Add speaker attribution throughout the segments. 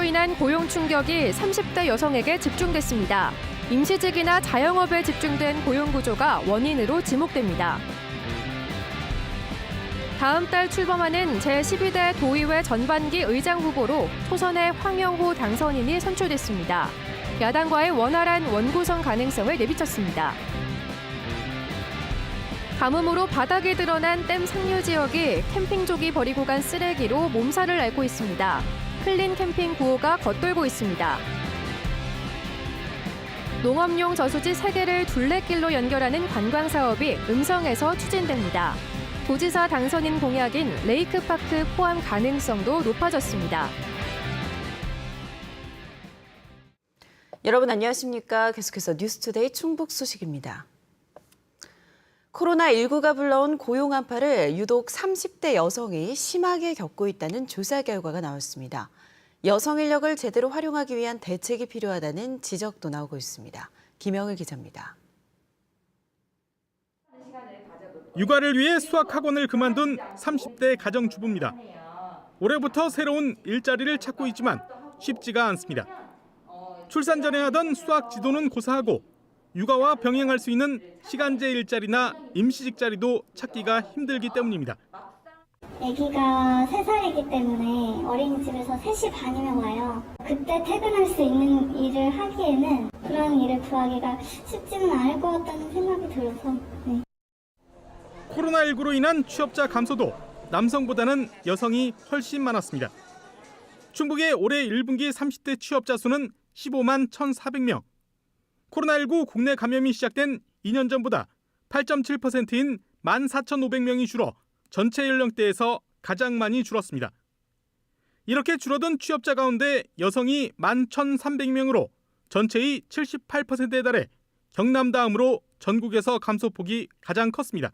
Speaker 1: 인한 고용 충격이 30대 여성에게 집중됐습니다. 임시직이나 자영업에 집중된 고용 구조가 원인으로 지목됩니다. 다음 달 출범하는 제12대 도의회 전반기 의장 후보로 초선의 황영호 당선인이 선출됐습니다. 야당과의 원활한 원구성 가능성을 내비쳤습니다. 가뭄으로 바닥이 드러난 댐 상류 지역이 캠핑족이 버리고 간 쓰레기로 몸살을 앓고 있습니다. 클린 캠핑 구호가 겉돌고 있습니다. 농업용 저수지 3개를 둘레길로 연결하는 관광사업이 음성에서 추진됩니다. 도지사 당선인 공약인 레이크파크 포함 가능성도 높아졌습니다.
Speaker 2: 여러분 안녕하십니까? 계속해서 뉴스투데이 충북 소식입니다. 코로나19가 불러온 고용 한파를 유독 30대 여성이 심하게 겪고 있다는 조사 결과가 나왔습니다. 여성 인력을 제대로 활용하기 위한 대책이 필요하다는 지적도 나오고 있습니다. 김영을 기자입니다.
Speaker 3: 육아를 위해 수학학원을 그만둔 30대 가정주부입니다. 올해부터 새로운 일자리를 찾고 있지만 쉽지가 않습니다. 출산 전에 하던 수학 지도는 고사하고 육아와 병행할 수 있는 시간제 일자리나 임시직 자리도 찾기가 힘들기 때문입니다.
Speaker 4: 아기가 3살이기 때문에 어린이집에서 3시 반이면 와요. 그때 퇴근할 수 있는 일을 하기에는 그런 일을 구하기가 쉽지는 않을 것 같다는 생각이 들어서. 네.
Speaker 3: 코로나19로 인한 취업자 감소도 남성보다는 여성이 훨씬 많았습니다. 충북의 올해 1분기 30대 취업자 수는 15만 1,400명. 코로나19 국내 감염이 시작된 2년 전보다 8.7%인 14,500명이 줄어 전체 연령대에서 가장 많이 줄었습니다. 이렇게 줄어든 취업자 가운데 여성이 11,300명으로 전체의 78%에 달해 경남 다음으로 전국에서 감소폭이 가장 컸습니다.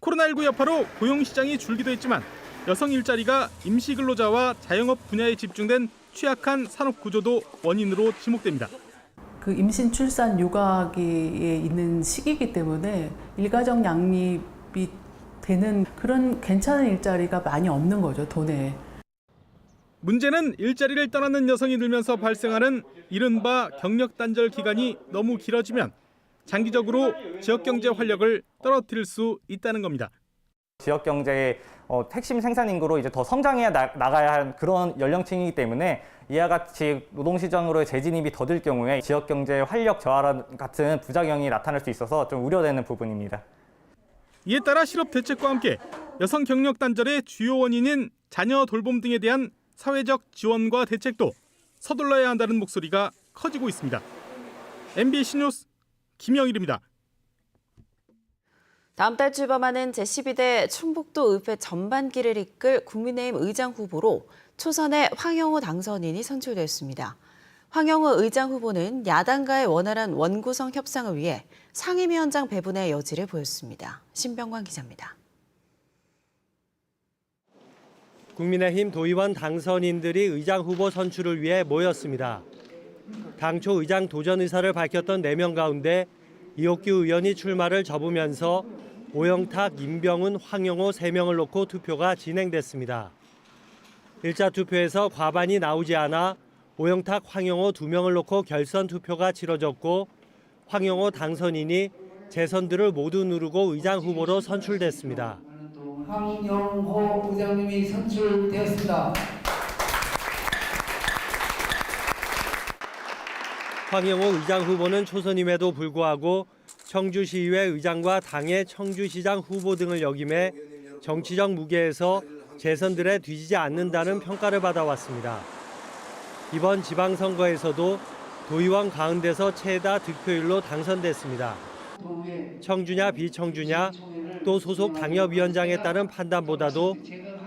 Speaker 3: 코로나19 여파로 고용시장이 줄기도 했지만 여성 일자리가 임시근로자와 자영업 분야에 집중된 취약한 산업 구조도 원인으로 지목됩니다.
Speaker 5: 그 임신, 출산, 육아기에 있는 시기이기 때문에 일가정 양립이 되는 그런 괜찮은 일자리가 많이 없는 거죠, 도내에.
Speaker 3: 문제는 일자리를 떠나는 여성이 늘면서 발생하는 이른바 경력 단절 기간이 너무 길어지면 장기적으로 지역 경제 활력을 떨어뜨릴 수 있다는 겁니다.
Speaker 6: 지역 경제의 핵심 생산 인구로 이제 더 성장해 나가야 하는 그런 연령층이기 때문에 이와 같이 노동시장으로의 재진입이 더딜 경우에 지역 경제의 활력 저하 같은 부작용이 나타날 수 있어서 좀 우려되는 부분입니다.
Speaker 3: 이에 따라 실업 대책과 함께 여성 경력 단절의 주요 원인인 자녀 돌봄 등에 대한 사회적 지원과 대책도 서둘러야 한다는 목소리가 커지고 있습니다. MBC 뉴스 김영일입니다.
Speaker 2: 다음 달 출범하는 제12대 충북도 의회 전반기를 이끌 국민의힘 의장 후보로 초선의 황영호 당선인이 선출됐습니다. 황영호 의장 후보는 야당과의 원활한 원구성 협상을 위해 상임위원장 배분의 여지를 보였습니다. 신병관 기자입니다.
Speaker 7: 국민의힘 도의원 당선인들이 의장 후보 선출을 위해 모였습니다. 당초 의장 도전 의사를 밝혔던 4명 가운데 이옥규 의원이 출마를 접으면서 오영탁, 임병훈, 황영호 3명을 놓고 투표가 진행됐습니다. 1차 투표에서 과반이 나오지 않아 오영탁, 황영호 2명을 놓고 결선 투표가 치러졌고 황영호 당선인이 재선들을 모두 누르고 의장 후보로 선출됐습니다.
Speaker 8: 황영호 의장님이 선출되었습니다.
Speaker 7: 황영호 의장 후보는 초선임에도 불구하고 청주시의회 의장과 당의 청주시장 후보 등을 역임해 정치적 무게에서 재선들에 뒤지지 않는다는 평가를 받아왔습니다. 이번 지방선거에서도 도의원 가운데서 최다 득표율로 당선됐습니다. 청주냐 비청주냐 또 소속 당협위원장에 따른 판단보다도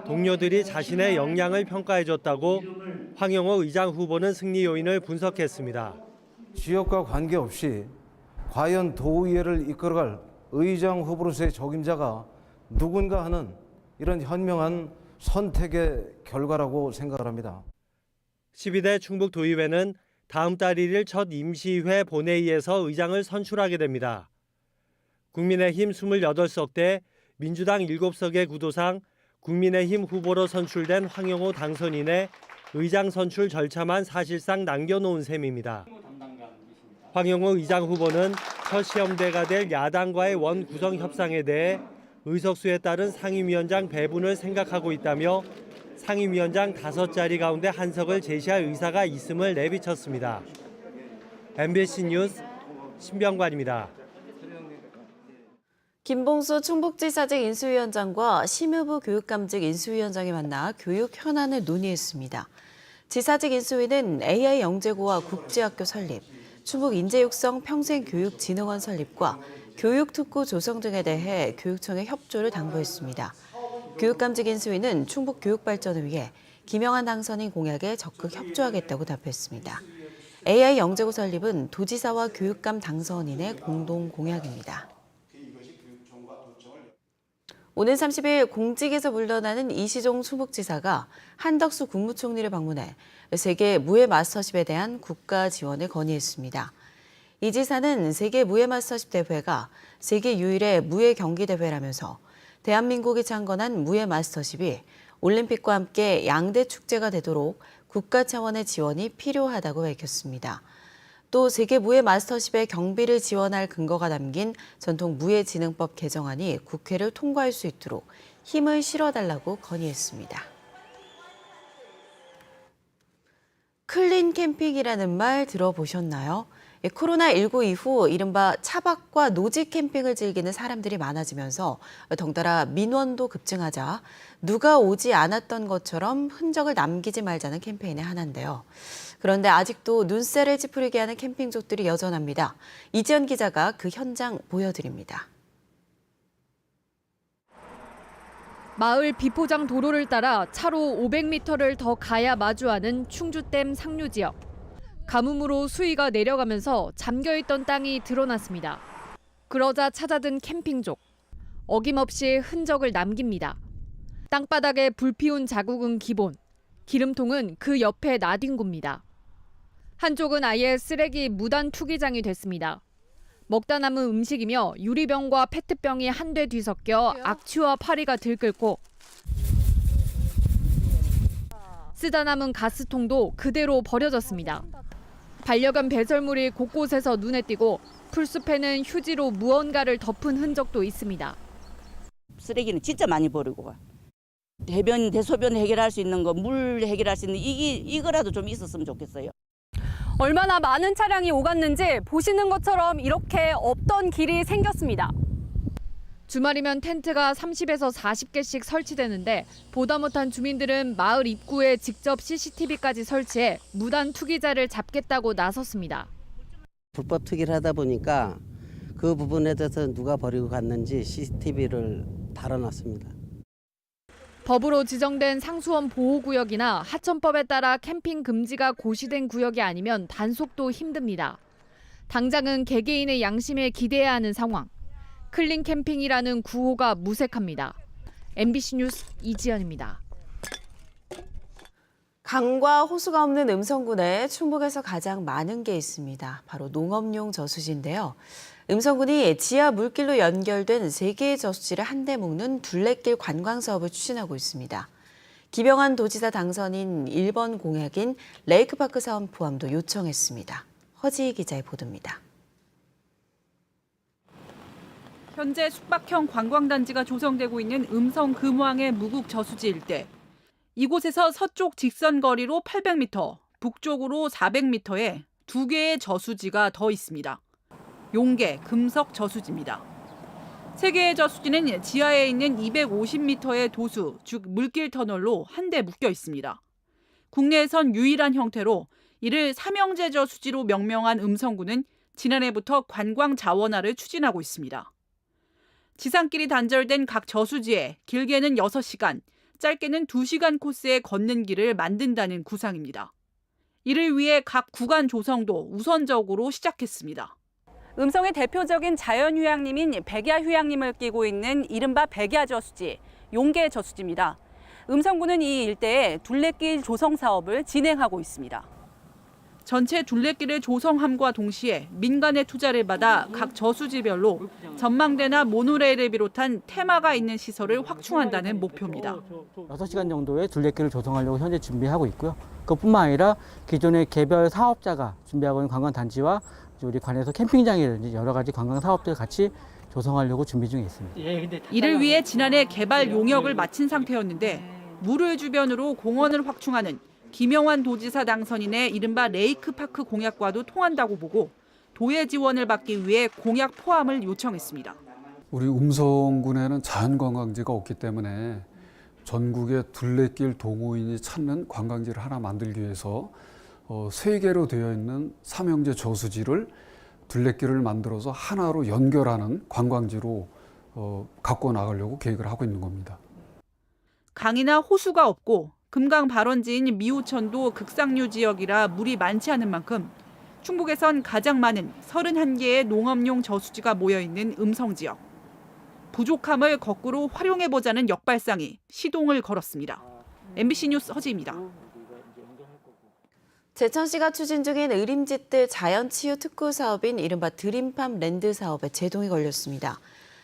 Speaker 7: 동료들이 자신의 역량을 평가해줬다고 황영호 의장 후보는 승리 요인을 분석했습니다.
Speaker 9: 지역과 관계없이 과연 도의회를 이끌어갈 의장 후보로서의 적임자가 누군가 하는 이런 현명한 선택의 결과라고 생각을 합니다.
Speaker 7: 12대 충북도의회는 다음 달 1일 첫 임시회 본회의에서 의장을 선출하게 됩니다. 국민의힘 28석 대 민주당 7석의 구도상 국민의힘 후보로 선출된 황영호 당선인의 의장 선출 절차만 사실상 남겨놓은 셈입니다. 황영호 의장 후보는 첫 시험대가 될 야당과의 원 구성 협상에 대해 의석수에 따른 상임위원장 배분을 생각하고 있다며 상임위원장 5자리 가운데 한 석을 제시할 의사가 있음을 내비쳤습니다. MBC 뉴스 신병관입니다.
Speaker 2: 김봉수 충북지사직 인수위원장과 심의부 교육감직 인수위원장이 만나 교육 현안을 논의했습니다. 지사직 인수위는 AI 영재고와 국제학교 설립, 충북인재육성 평생교육진흥원 설립과 교육특구 조성 등에 대해 교육청의 협조를 당부했습니다. 교육감직 인수위는 충북 교육 발전을 위해 김영한 당선인 공약에 적극 협조하겠다고 답했습니다. AI 영재고 설립은 도지사와 교육감 당선인의 공동 공약입니다. 오는 30일 공직에서 물러나는 이시종 충북지사가 한덕수 국무총리를 방문해 세계 무예 마스터십에 대한 국가 지원을 건의했습니다. 이 지사는 세계 무예 마스터십 대회가 세계 유일의 무예 경기 대회라면서 대한민국이 창건한 무예 마스터십이 올림픽과 함께 양대 축제가 되도록 국가 차원의 지원이 필요하다고 밝혔습니다. 또 세계 무예 마스터십의 경비를 지원할 근거가 담긴 전통 무예진흥법 개정안이 국회를 통과할 수 있도록 힘을 실어달라고 건의했습니다. 클린 캠핑이라는 말 들어보셨나요? 코로나19 이후 이른바 차박과 노지 캠핑을 즐기는 사람들이 많아지면서 덩달아 민원도 급증하자 누가 오지 않았던 것처럼 흔적을 남기지 말자는 캠페인의 하나인데요. 그런데 아직도 눈새를 찌푸리게 하는 캠핑족들이 여전합니다. 이지연 기자가 그 현장 보여드립니다.
Speaker 1: 마을 비포장 도로를 따라 차로 500m를 더 가야 마주하는 충주댐 상류 지역. 가뭄으로 수위가 내려가면서 잠겨있던 땅이 드러났습니다. 그러자 찾아든 캠핑족. 어김없이 흔적을 남깁니다. 땅바닥에 불 피운 자국은 기본, 기름통은 그 옆에 나뒹 겁니다. 한쪽은 아예 쓰레기 무단 투기장이 됐습니다. 먹다 남은 음식이며 유리병과 페트병이 한데 뒤섞여 악취와 파리가 들끓고 쓰다 남은 가스통도 그대로 버려졌습니다. 반려견 배설물이 곳곳에서 눈에 띄고 풀숲에는 휴지로 무언가를 덮은 흔적도 있습니다.
Speaker 10: 쓰레기는 진짜 많이 버리고 가. 대변, 대소변 해결할 수 있는 거, 물 해결할 수 있는 이거라도 좀 있었으면 좋겠어요.
Speaker 1: 얼마나 많은 차량이 오갔는지 보시는 것처럼 이렇게 없던 길이 생겼습니다. 주말이면 텐트가 30에서 40개씩 설치되는데 보다 못한 주민들은 마을 입구에 직접 CCTV까지 설치해 무단 투기자를 잡겠다고 나섰습니다.
Speaker 11: 불법 투기를 하다 보니까 그 부분에 대해서 누가 버리고 갔는지 CCTV를 달아놨습니다.
Speaker 1: 법으로 지정된 상수원 보호구역이나 하천법에 따라 캠핑 금지가 고시된 구역이 아니면 단속도 힘듭니다. 당장은 개개인의 양심에 기대야 하는 상황. 클린 캠핑이라는 구호가 무색합니다. MBC 뉴스 이지연입니다.
Speaker 2: 강과 호수가 없는 음성군에 충북에서 가장 많은 게 있습니다. 바로 농업용 저수지인데요. 음성군이 지하 물길로 연결된 3개의 저수지를 한데 묶는 둘레길 관광 사업을 추진하고 있습니다. 기병환 도지사 당선인 1번 공약인 레이크파크 사업 포함도 요청했습니다. 허지희 기자의 보도입니다.
Speaker 12: 현재 숙박형 관광단지가 조성되고 있는 음성 금왕의 무국 저수지 일대. 이곳에서 서쪽 직선 거리로 800m, 북쪽으로 400m에 2개의 저수지가 더 있습니다. 용계, 금석 저수지입니다. 3개의 저수지는 지하에 있는 250m의 도수, 즉 물길 터널로 한데 묶여 있습니다. 국내에선 유일한 형태로 이를 삼형제 저수지로 명명한 음성군은 지난해부터 관광 자원화를 추진하고 있습니다. 지상길이 단절된 각 저수지에 길게는 6시간, 짧게는 2시간 코스의 걷는 길을 만든다는 구상입니다. 이를 위해 각 구간 조성도 우선적으로 시작했습니다.
Speaker 13: 음성의 대표적인 자연휴양림인 백야휴양림을 끼고 있는 이른바 백야저수지, 용계 저수지입니다. 음성군은 이 일대에 둘레길 조성 사업을 진행하고 있습니다.
Speaker 12: 전체 둘레길을 조성함과 동시에 민간의 투자를 받아 각 저수지별로 전망대나 모노레일을 비롯한 테마가 있는 시설을 확충한다는 목표입니다.
Speaker 14: 6시간 정도의 둘레길을 조성하려고 현재 준비하고 있고요. 그뿐만 아니라 기존의 개별 사업자가 준비하고 있는 관광단지와 우리 관에서 캠핑장이라든지 여러 가지 관광 사업들 같이 조성하려고 준비 중에 있습니다.
Speaker 12: 이를 위해 지난해 개발 용역을 마친 상태였는데 물을 주변으로 공원을 확충하는 김영환 도지사 당선인의 이른바 레이크파크 공약과도 통한다고 보고 도의 지원을 받기 위해 공약 포함을 요청했습니다.
Speaker 15: 우리 음성군에는 자연관광지가 없기 때문에 전국의 둘레길 동호인이 찾는 관광지를 하나 만들기 위해서 3개로 되어 있는 삼형제 저수지를 둘레길을 만들어서 하나로 연결하는 관광지로 갖고 나가려고 계획을 하고 있는 겁니다.
Speaker 12: 강이나 호수가 없고 금강 발원지인 미호천도 극상류 지역이라 물이 많지 않은 만큼 충북에선 가장 많은 31개의 농업용 저수지가 모여있는 음성 지역. 부족함을 거꾸로 활용해보자는 역발상이 시동을 걸었습니다. MBC 뉴스 허지입니다.
Speaker 2: 제천시가 추진 중인 의림짓들 자연치유 특구 사업인 이른바 드림팜 랜드 사업에 제동이 걸렸습니다.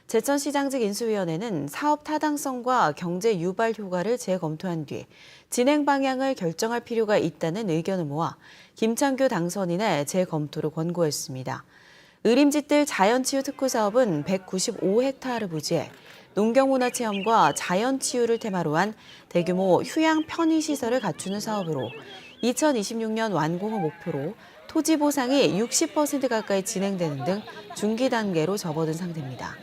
Speaker 2: 제천시장직 인수위원회는 사업 타당성과 경제 유발 효과를 재검토한 뒤 진행 방향을 결정할 필요가 있다는 의견을 모아 김창규 당선인의 재검토를 권고했습니다. 의림짓들 자연치유 특구 사업은 195헥타르 부지에 농경문화체험과 자연치유를 테마로 한 대규모 휴양 편의시설을 갖추는 사업으로 2026년 완공을 목표로 토지 보상이 60% 가까이 진행되는 등 중기 단계로 접어든 상태입니다.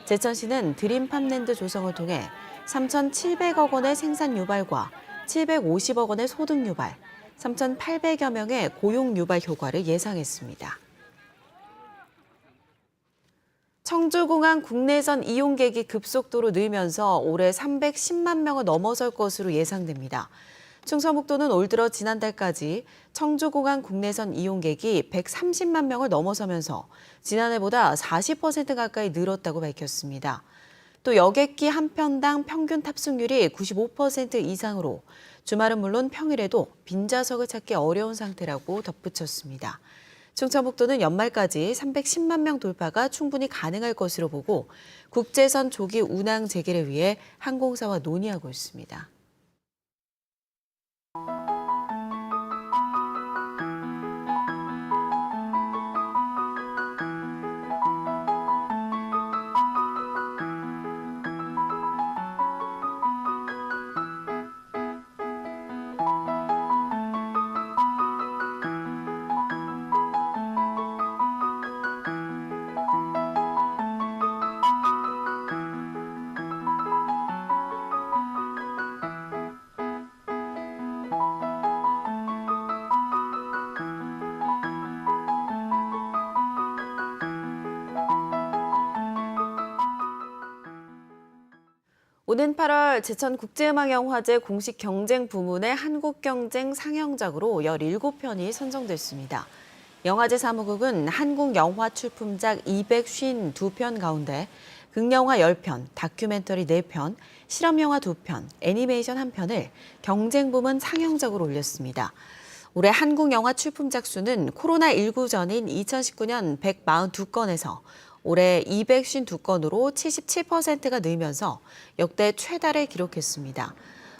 Speaker 2: 제천시는 드림팜랜드 조성을 통해 3,700억 원의 생산 유발과 750억 원의 소득 유발, 3,800여 명의 고용 유발 효과를 예상했습니다. 청주공항 국내선 이용객이 급속도로 늘면서 올해 310만 명을 넘어설 것으로 예상됩니다. 충청북도는 올 들어 지난달까지 청주공항 국내선 이용객이 130만 명을 넘어서면서 지난해보다 40% 가까이 늘었다고 밝혔습니다. 또 여객기 한 편당 평균 탑승률이 95% 이상으로 주말은 물론 평일에도 빈좌석을 찾기 어려운 상태라고 덧붙였습니다. 충청북도는 연말까지 310만 명 돌파가 충분히 가능할 것으로 보고 국제선 조기 운항 재개를 위해 항공사와 논의하고 있습니다. 오는 8월 제천국제음악영화제 공식 경쟁 부문의 한국경쟁 상영작으로 17편이 선정됐습니다. 영화제 사무국은 한국 영화 출품작 252편 가운데 극영화 10편, 다큐멘터리 4편, 실험영화 2편, 애니메이션 1편을 경쟁 부문 상영작으로 올렸습니다. 올해 한국 영화 출품작 수는 코로나19 전인 2019년 142건에서 올해 252건으로 77%가 늘면서 역대 최다를 기록했습니다.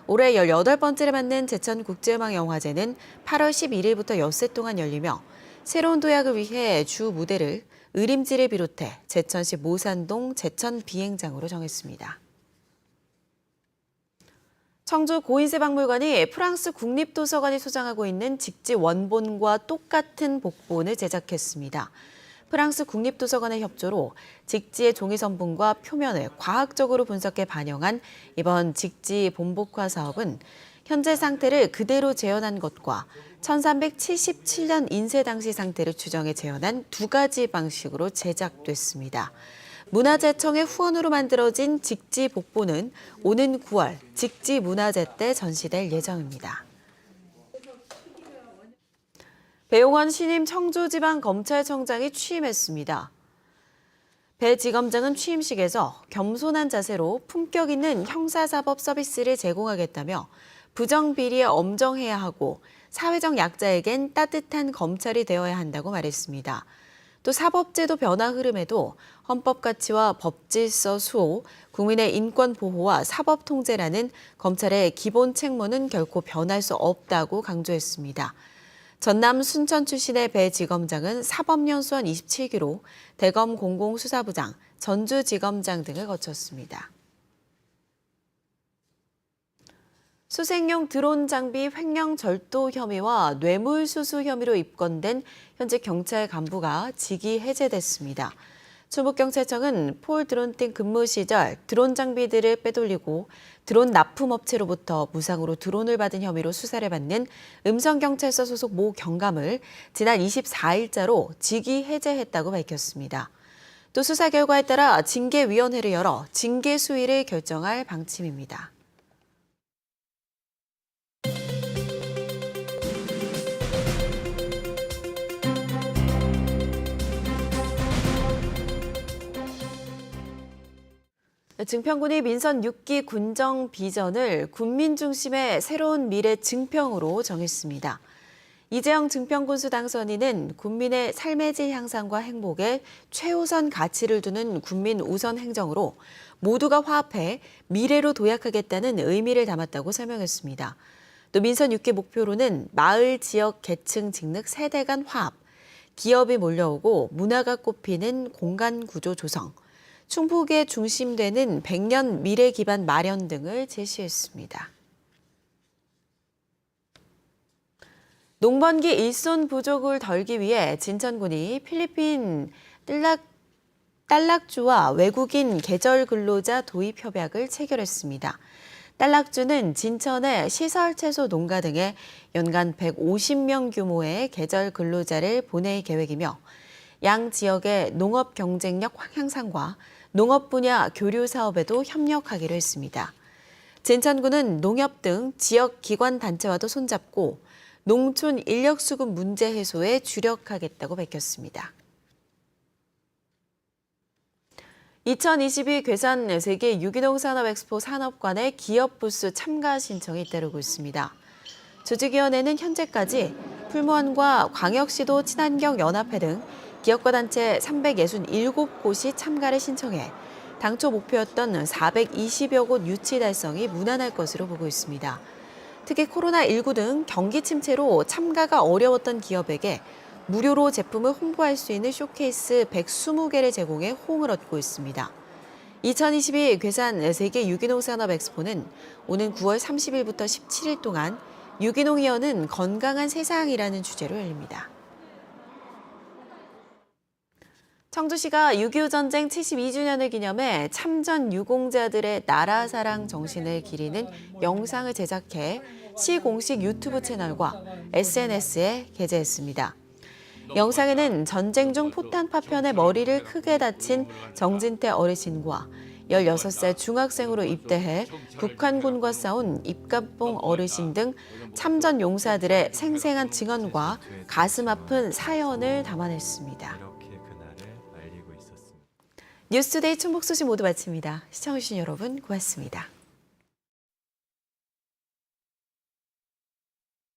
Speaker 2: 올해 18번째를 맞는 제천국제음악영화제는 8월 11일부터 엿새 동안 열리며 새로운 도약을 위해 주 무대를 의림지를 비롯해 제천시 모산동 제천비행장으로 정했습니다. 청주 고인세박물관이 프랑스 국립도서관이 소장하고 있는 직지 원본과 똑같은 복본을 제작했습니다. 프랑스 국립도서관의 협조로 직지의 종이선분과 표면을 과학적으로 분석해 반영한 이번 직지 본복화 사업은 현재 상태를 그대로 재현한 것과 1377년 인쇄 당시 상태를 추정해 재현한 2가지 방식으로 제작됐습니다. 문화재청의 후원으로 만들어진 직지 복본은 오는 9월 직지 문화제 때 전시될 예정입니다. 배용원 신임 청주지방검찰청장이 취임했습니다. 배 지검장은 취임식에서 겸손한 자세로 품격 있는 형사사법 서비스를 제공하겠다며 부정비리에 엄정해야 하고 사회적 약자에겐 따뜻한 검찰이 되어야 한다고 말했습니다. 또 사법제도 변화 흐름에도 헌법 가치와 법질서 수호, 국민의 인권 보호와 사법 통제라는 검찰의 기본 책무는 결코 변할 수 없다고 강조했습니다. 전남 순천 출신의 배 지검장은 사법연수원 27기로 대검 공공수사부장, 전주지검장 등을 거쳤습니다. 수색용 드론 장비 횡령 절도 혐의와 뇌물수수 혐의로 입건된 현재 경찰 간부가 직위 해제됐습니다. 충북경찰청은 폴 드론팀 근무 시절 드론 장비들을 빼돌리고 드론 납품업체로부터 무상으로 드론을 받은 혐의로 수사를 받는 음성경찰서 소속 모 경감을 지난 24일자로 직위 해제했다고 밝혔습니다. 또 수사 결과에 따라 징계위원회를 열어 징계 수위를 결정할 방침입니다. 증평군이 민선 6기 군정 비전을 군민 중심의 새로운 미래 증평으로 정했습니다. 이재영 증평군수 당선인은 군민의 삶의 질 향상과 행복에 최우선 가치를 두는 국민 우선 행정으로 모두가 화합해 미래로 도약하겠다는 의미를 담았다고 설명했습니다. 또 민선 6기 목표로는 마을, 지역, 계층, 직능, 세대 간 화합, 기업이 몰려오고 문화가 꽃피는 공간 구조 조성, 충북에 중심되는 100년 미래 기반 마련 등을 제시했습니다. 농번기 일손 부족을 덜기 위해 진천군이 필리핀 딸락주와 외국인 계절 근로자 도입 협약을 체결했습니다. 딸락주는 진천의 시설 채소 농가 등에 연간 150명 규모의 계절 근로자를 보낼 계획이며 양 지역의 농업 경쟁력 향상과 농업 분야 교류 사업에도 협력하기로 했습니다. 진천군은 농협 등 지역 기관 단체와도 손잡고 농촌 인력 수급 문제 해소에 주력하겠다고 밝혔습니다. 2022 괴산 세계 유기농 산업 엑스포 산업관의 기업 부스 참가 신청이 잇따르고 있습니다. 조직위원회는 현재까지 풀무원과 광역시도 친환경 연합회 등 기업과 단체 367곳이 참가를 신청해 당초 목표였던 420여 곳 유치 달성이 무난할 것으로 보고 있습니다. 특히 코로나19 등 경기 침체로 참가가 어려웠던 기업에게 무료로 제품을 홍보할 수 있는 쇼케이스 120개를 제공해 호응을 얻고 있습니다. 2022 괴산 세계 유기농 산업 엑스포는 오는 9월 30일부터 17일 동안 유기농이 여는 건강한 세상이라는 주제로 열립니다. 청주시가 6.25 전쟁 72주년을 기념해 참전 유공자들의 나라 사랑 정신을 기리는 영상을 제작해 시 공식 유튜브 채널과 SNS에 게재했습니다. 영상에는 전쟁 중 포탄 파편에 머리를 크게 다친 정진태 어르신과 16살 중학생으로 입대해 북한군과 싸운 입갑봉 어르신 등 참전 용사들의 생생한 증언과 가슴 아픈 사연을 담아냈습니다. 뉴스투데이 충북 소식 모두 마칩니다. 시청해주신 여러분 고맙습니다.